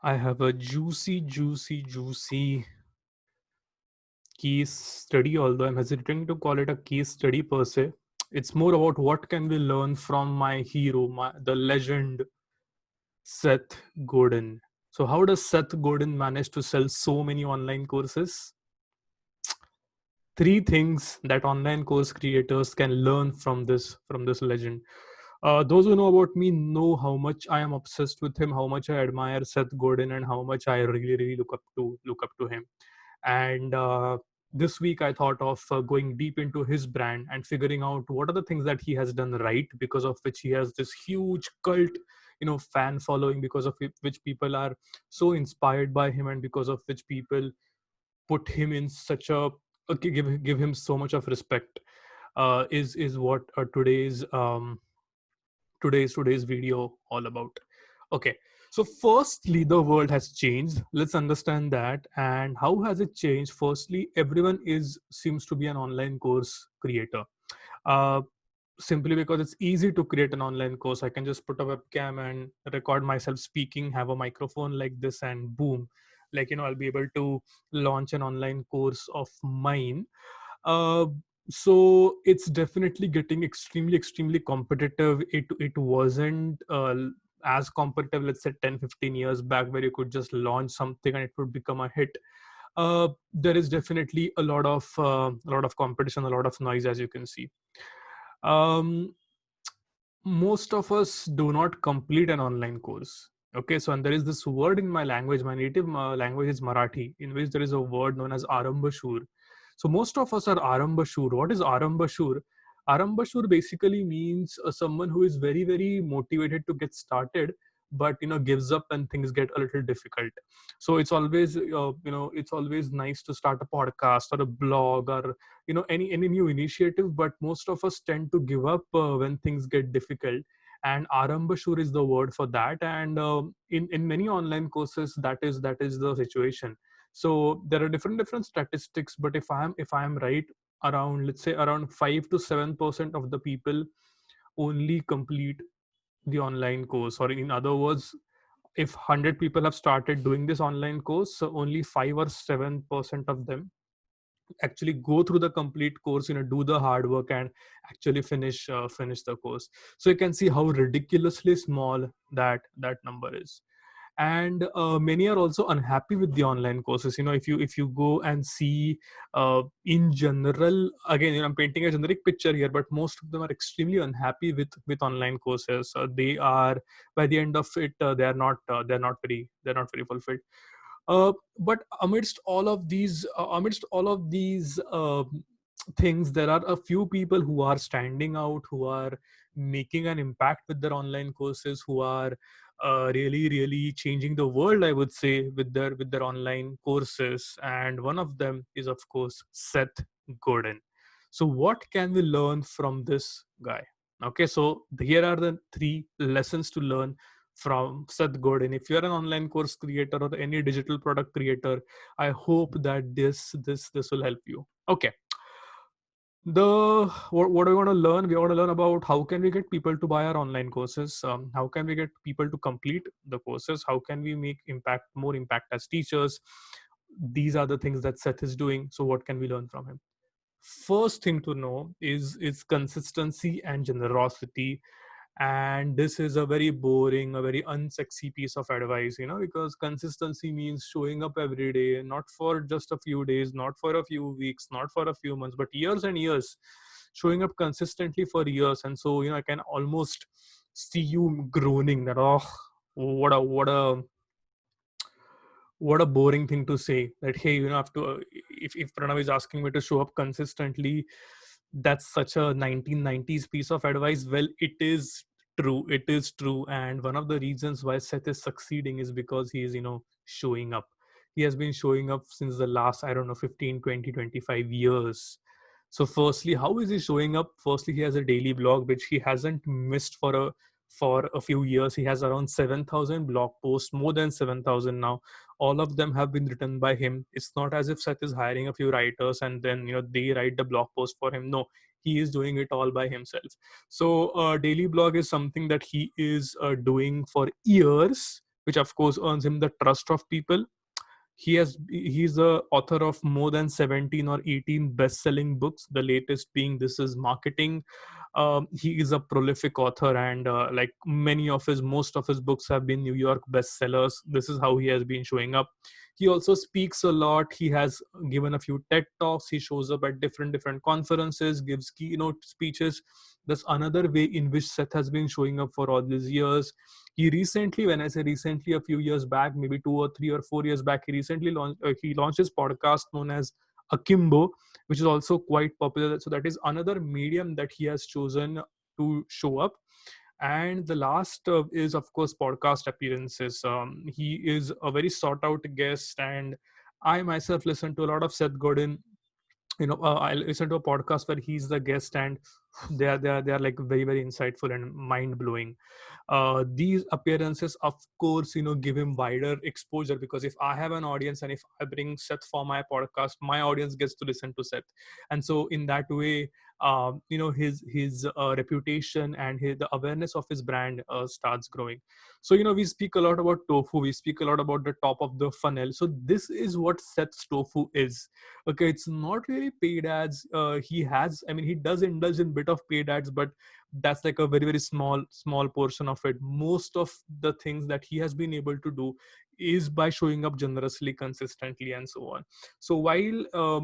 I have a juicy case study, although I'm hesitating to call it a case study per se. It's more about what can we learn from my hero, the legend, Seth Godin. So, how does Seth Godin manage to sell so many online courses? Three things that online course creators can learn from this legend. Those who know about me know how much I am obsessed with him, how much I admire Seth Godin, and how much I really look up to him. And this week I thought of going deep into his brand and figuring out what are the things that he has done right, because of which he has this huge cult, fan following, because of which people are so inspired by him, and because of which people put him in such a give him so much of respect. Is what today's video all about. Okay, so firstly, the world has changed. Let's understand that. And how has it changed? Firstly, everyone is seems to be an online course creator. uh, Simply because it's easy to create an online course. I can just put a webcam and record myself speaking, have a microphone like this, and boom, I'll be able to launch an online course of mine. uh, so it's definitely getting extremely competitive. It wasn't as competitive, let's say 10-15 years back, where you could just launch something and it would become a hit. There is definitely a lot of competition, a lot of noise, as you can see. um, Most of us do not complete an online course. Okay, so and there is this word in my language. My native language is Marathi, in which there is a word known as arambashur. So most of us are arambashur. What is arambashur? Arambashur basically means someone who is very motivated to get started, but gives up when things get a little difficult. So it's always nice to start a podcast or a blog, or any new initiative, but most of us tend to give up when things get difficult. And arambashur is the word for that. And in many online courses, that is the situation. So there are different statistics, but if I am right, around, let's say, around 5 to 7% of the people only complete the online course. Or in other words, if 100 people have started doing this online course, so only 5 or 7% of them actually go through the complete course, do the hard work, and actually finish the course. So you can see how ridiculously small that number is. And many are also unhappy with the online courses. If you go and see, in general, again, I'm painting a generic picture here, but most of them are extremely unhappy with online courses. They are, by the end of it, they're not very fulfilled. But amidst all of these things, there are a few people who are standing out, who are making an impact with their online courses, who are really changing the world, I would say, with their online courses. And one of them is, of course, Seth Godin. So what can we learn from this guy? Okay, so here are the three lessons to learn from Seth Godin. If you're an online course creator or any digital product creator, I hope that this will help you. Okay, what do we want to learn? We want to learn about how can we get people to buy our online courses. How can we get people to complete the courses? How can we make more impact as teachers? These are the things that Seth is doing. So what can we learn from him? First thing to know is consistency and generosity. And this is a very boring, a very unsexy piece of advice, because consistency means showing up every day, not for just a few days, not for a few weeks, not for a few months, but years and years, showing up consistently for years. And so, I can almost see you groaning that, oh, what a boring thing to say, that hey, have to, if Pranav is asking me to show up consistently, that's such a 1990s piece of advice. Well, it is true. And one of the reasons why Seth is succeeding is because he is, showing up. He has been showing up since the last, I don't know, 15, 20, 25 years. So firstly, how is he showing up? Firstly, he has a daily blog which he hasn't missed for a few years. He has around 7,000 blog posts, more than 7,000 now. All of them have been written by him. It's not as if Seth is hiring a few writers and then they write the blog post for him. No, he is doing it all by himself. So daily blog is something that he is doing for years, which of course earns him the trust of people. He's the author of more than 17 or 18 best-selling books, the latest being This Is Marketing. He is a prolific author, and like most of his books have been New York bestsellers. This is how he has been showing up. He also speaks a lot. He has given a few TED talks. He shows up at different conferences, gives keynote speeches. That's another way in which Seth has been showing up for all these years. He recently, when I say recently, a few years back, maybe 2 or 3 or 4 years back, he launched his podcast known as Akimbo, which is also quite popular. So that is another medium that he has chosen to show up. And the last is, of course, podcast appearances. He is a very sought out guest, and I myself listen to a lot of Seth Godin. I listen to a podcast where he's the guest, and they are like very insightful and mind blowing. These appearances, of course, give him wider exposure, because if I have an audience and if I bring Seth for my podcast, my audience gets to listen to Seth. And so in that way, his reputation and the awareness of his brand starts growing. So we speak a lot about tofu, we speak a lot about the top of the funnel. So this is what Seth's tofu is. Okay, it's not really paid ads. He does indulge in bit of paid ads, but that's like a very small portion of it. Most of the things that he has been able to do is by showing up generously, consistently, and so on. So while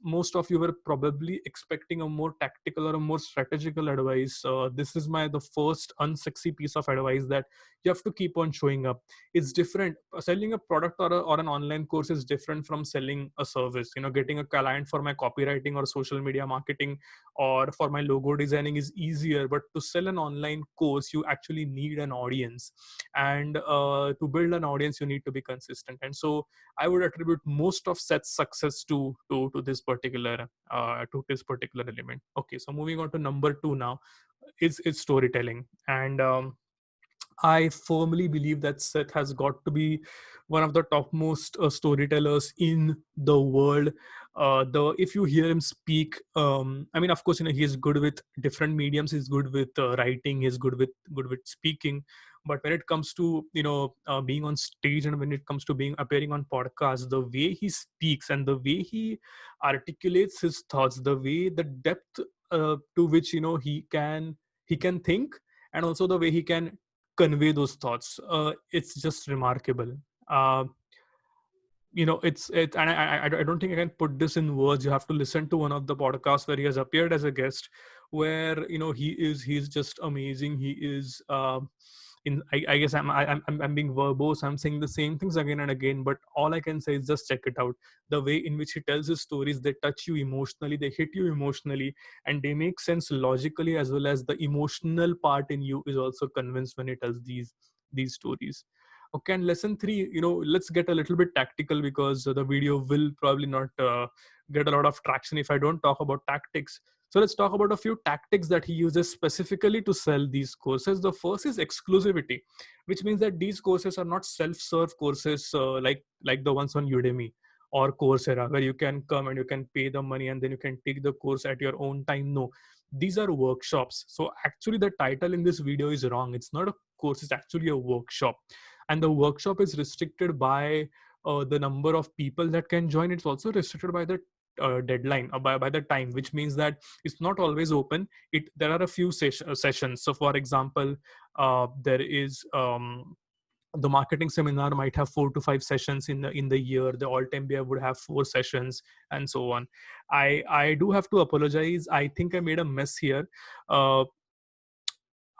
most of you were probably expecting a more tactical or a more strategical advice, this is the first unsexy piece of advice, that you have to keep on showing up. It's different. Selling a product or an online course is different from selling a service. Getting a client for my copywriting or social media marketing or for my logo designing is easier, but to sell an online course, you actually need an audience, and to build an audience, you need to be consistent. And so I would attribute most of Seth's success to this particular element. Okay, so moving on to number 2 now is storytelling. And I firmly believe that Seth has got to be one of the topmost storytellers in the world. The If you hear him speak, of course, he is good with different mediums. He's good with writing. He's good with speaking. But when it comes to being on stage, and when it comes to being appearing on podcasts, the way he speaks and the way he articulates his thoughts, the depth to which he can think, and also the way he can convey those thoughts, it's just remarkable. uh, and I don't think I can put this in words. You have to listen to one of the podcasts where he has appeared as a guest, where he's just amazing. He is I guess I'm being verbose. I'm saying the same things again and again, but all I can say is just check it out. The way in which he tells his stories, they touch you emotionally, they hit you emotionally, and they make sense logically, as well as the emotional part in you is also convinced when he tells these stories. Okay, and lesson 3, let's get a little bit tactical, because the video will probably not get a lot of traction if I don't talk about tactics. So let's talk about a few tactics that he uses specifically to sell these courses. The first is exclusivity, which means that these courses are not self-serve courses like the ones on Udemy or Coursera, where you can come and you can pay the money and then you can take the course at your own time. No, these are workshops. So actually the title in this video is wrong. It's not a course, it's actually a workshop. And the workshop is restricted by the number of people that can join. It's also restricted by the deadline, by the time, which means that it's not always open. There are a few sessions. So for example, there is the marketing seminar might have 4 to 5 sessions in the year. The Alt MBA would have 4 sessions, and so on. I do have to apologize. I think I made a mess here.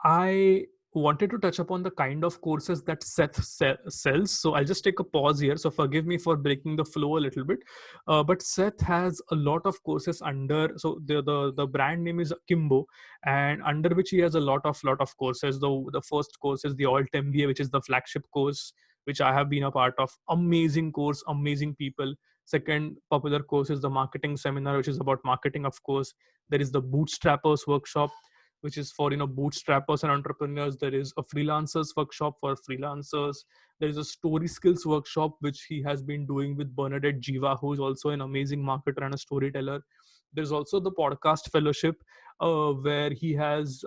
I wanted to touch upon the kind of courses that Seth sells. So I'll just take a pause here. So forgive me for breaking the flow a little bit. But Seth has a lot of courses under. So the brand name is Kimbo, and under which he has a lot of courses. The first course is the Alt MBA, which is the flagship course, which I have been a part of. Amazing course, amazing people. Second popular course is the marketing seminar, which is about marketing, of course. There is the Bootstrappers workshop, which is for bootstrappers and entrepreneurs. There is a freelancers workshop for freelancers. There is a story skills workshop, which he has been doing with Bernadette Jiva, who is also an amazing marketer and a storyteller. There's also the podcast fellowship, where he has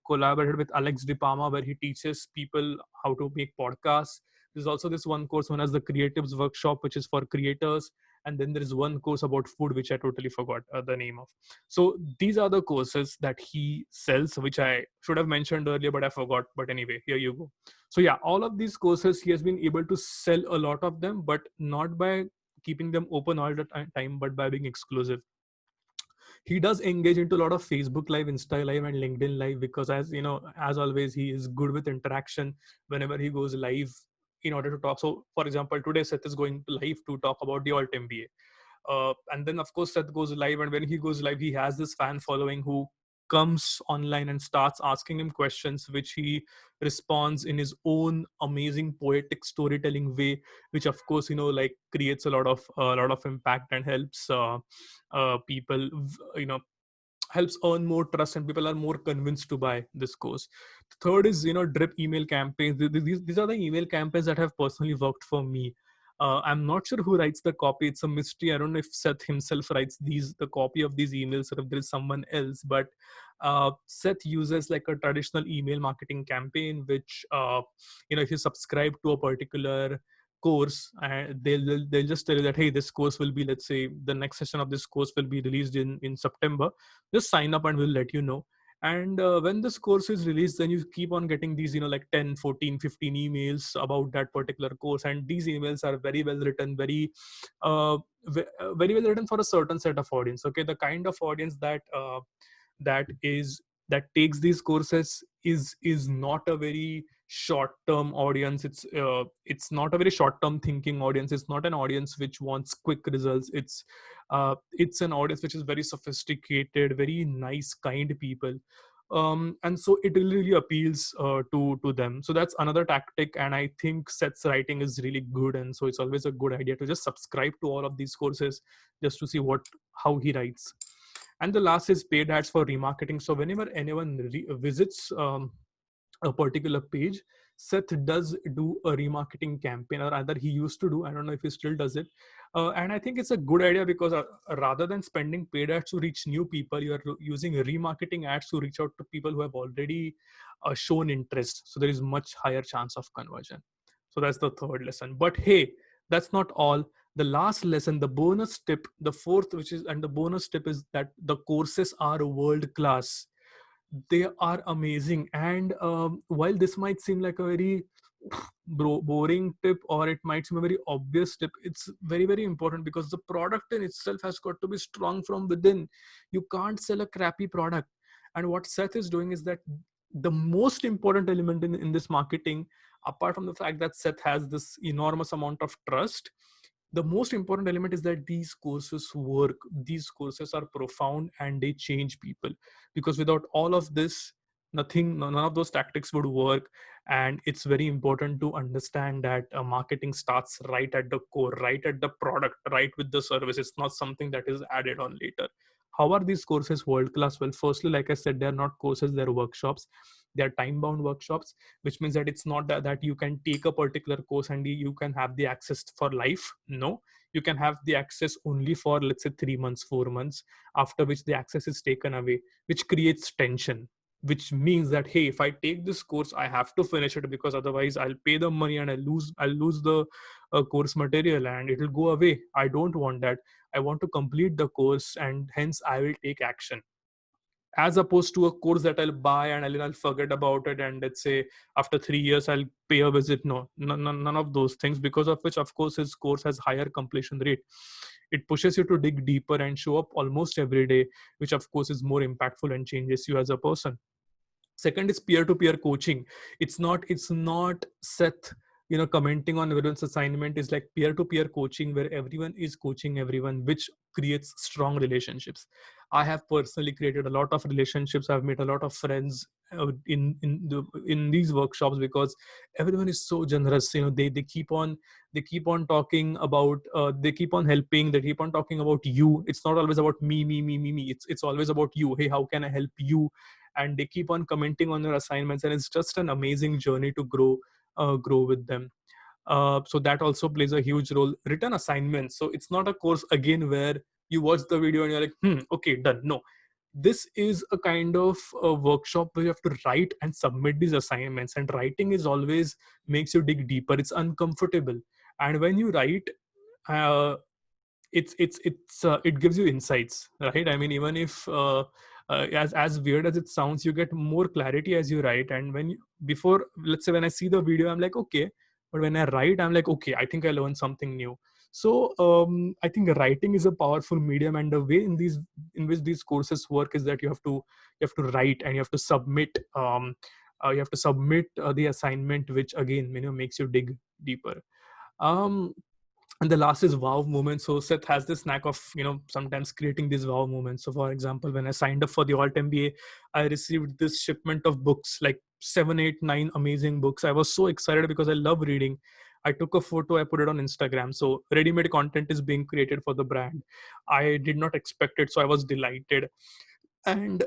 collaborated with Alex DePalma, where he teaches people how to make podcasts. There's also this one course known as the Creatives Workshop, which is for creators. And then there is one course about food, which I totally forgot the name of. So these are the courses that he sells, which I should have mentioned earlier, but I forgot. But anyway, here you go. So yeah, all of these courses, he has been able to sell a lot of them, but not by keeping them open all the time, but by being exclusive. He does engage into a lot of Facebook live, Insta live, and LinkedIn live, because, as you know, as always, he is good with interaction whenever he goes live in order to talk. So for example, today Seth is going live to talk about the alt MBA. And then of course Seth goes live, and when he goes live, he has this fan following who comes online and starts asking him questions, which he responds in his own amazing poetic storytelling way, which of course, like, creates a lot of impact and helps people, helps earn more trust, and people are more convinced to buy this course. The third is, drip email campaigns. These are the email campaigns that have personally worked for me. I'm not sure who writes the copy. It's a mystery. I don't know if Seth himself writes the copy of these emails, or if there is someone else. But Seth uses like a traditional email marketing campaign, which, if you subscribe to a particular course, and they'll just tell you that, hey, this course will be, let's say, the next session of this course will be released in September. Just sign up and we'll let you know. And when this course is released, then you keep on getting these, like 10, 14, 15 emails about that particular course. And these emails are very well written, very well written for a certain set of audience. Okay, the kind of audience that is that takes these courses is not a very short term audience. It's not a very short term thinking audience. It's not an audience which wants quick results. It's an audience which is very sophisticated, very nice, kind people. And so it really appeals to them. So that's another tactic, and I think Seth's writing is really good, and so it's always a good idea to just subscribe to all of these courses just to see how he writes. And the last is paid ads for remarketing. So whenever anyone visits a particular page, Seth does do a remarketing campaign, or either he used to do. I don't know if he still does it. And I think it's a good idea, because rather than spending paid ads to reach new people, you are using remarketing ads to reach out to people who have already shown interest. So there is much higher chance of conversion. So that's the third lesson. But hey, that's not all. The last lesson, the bonus tip, the fourth, and the bonus tip is that the courses are world class. They are amazing. And while this might seem like a very boring tip, or it might seem a very obvious tip, it's very, very important, because the product in itself has got to be strong from within. You can't sell a crappy product. And what Seth is doing is that the most important element in this marketing, apart from the fact that Seth has this enormous amount of trust, the most important element is that these courses work. These courses are profound, and they change people, because without all of this, none of those tactics would work. And it's very important to understand that marketing starts right at the core, right at the product, right with the service. It's not something that is added on later. How are these courses world class? Well, firstly, like I said, they're not courses, they're workshops. They're time bound workshops, which means that it's not that you can take a particular course and you can have the access for life. No, you can have the access only for, let's say, 3 months, 4 months, after which the access is taken away, which creates tension. Which means that, hey, if I take this course, I have to finish it, because otherwise I'll pay the money and I'll lose the course material and it will go away. I don't want that. I want to complete the course, and hence I will take action, as opposed to a course that I'll buy and I'll forget about it, and let's say after 3 years I'll pay a visit. No, none of those things, because of which, of course, his course has higher completion rate. It pushes you to dig deeper and show up almost every day, which of course is more impactful and changes you as a person. Second is peer-to-peer coaching. It's not Seth commenting on everyone's assignment. Is like peer-to-peer coaching, where everyone is coaching everyone, which creates strong relationships. I have personally created a lot of relationships. I've made a lot of friends in these workshops, because everyone is so generous. They keep on talking about, they keep on helping, they keep on talking about you. It's not always about me. It's always about you. Hey, how can I help you? And they keep on commenting on their assignments, and it's just an amazing journey to grow with them. So that also plays a huge role. Written assignments. So it's not a course again where you watch the video and you're like, okay, done. No, this is a kind of a workshop where you have to write and submit these assignments, and writing is always makes you dig deeper. It's uncomfortable, and when you write, uh, it gives you insights, right? I mean, even if as weird as it sounds, you get more clarity as you write. And when you, before, let's say when I see the video, I'm like, okay, but when I write, I'm like, okay, I think I learned something new. So I think writing is a powerful medium, and the way in which these courses work is that you have to write, and you have to submit the assignment, which again, makes you dig deeper. um and the last is wow moment. So Seth has this knack of sometimes creating these wow moments. So for example, when I signed up for the alt MBA, I received this shipment of books, like 7, 8, 9 amazing books. I was so excited because I love reading. I took a photo, I put it on Instagram. So ready-made content is being created for the brand. I did not expect it, so I was delighted. And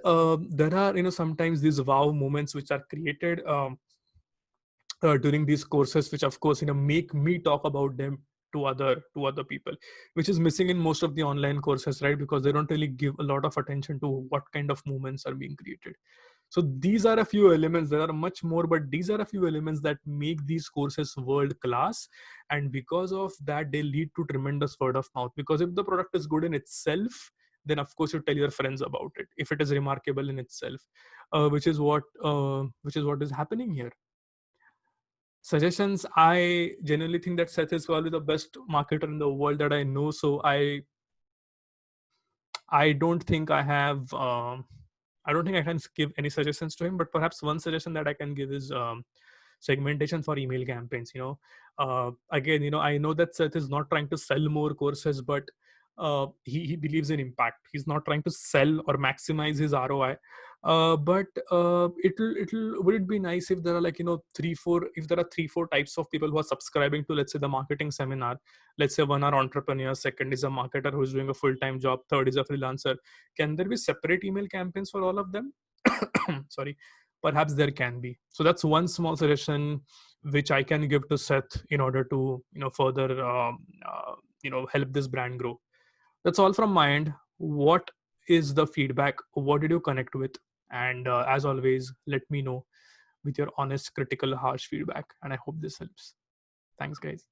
there are sometimes these wow moments which are created during these courses, which of course make me talk about them to other people, which is missing in most of the online courses, right? Because they don't really give a lot of attention to what kind of movements are being created. So these are a few elements. There are much more, but these are a few elements that make these courses world class. And because of that, they lead to tremendous word of mouth. Because if the product is good in itself, then of course you tell your friends about it if it is remarkable in itself, which is what is happening here. Suggestions, I genuinely think that Seth is probably the best marketer in the world that I know. So I don't think I don't think I can give any suggestions to him, but perhaps one suggestion that I can give is segmentation for email campaigns. Again, I know that Seth is not trying to sell more courses, but he believes in impact. He's not trying to sell or maximize his ROI. But it'll would it be nice if there are, like, 3 4, if there are 3 4 types of people who are subscribing to, let's say, the marketing seminar. Let's say one are entrepreneurs, second is a marketer who's doing a full-time job, third is a freelancer. Can there be separate email campaigns for all of them? Sorry, perhaps there can be. So that's one small suggestion which I can give to Seth in order to further help this brand grow. That's all from my end. What is the feedback? What did you connect with? And as always, let me know with your honest, critical, harsh feedback. And I hope this helps. Thanks, guys.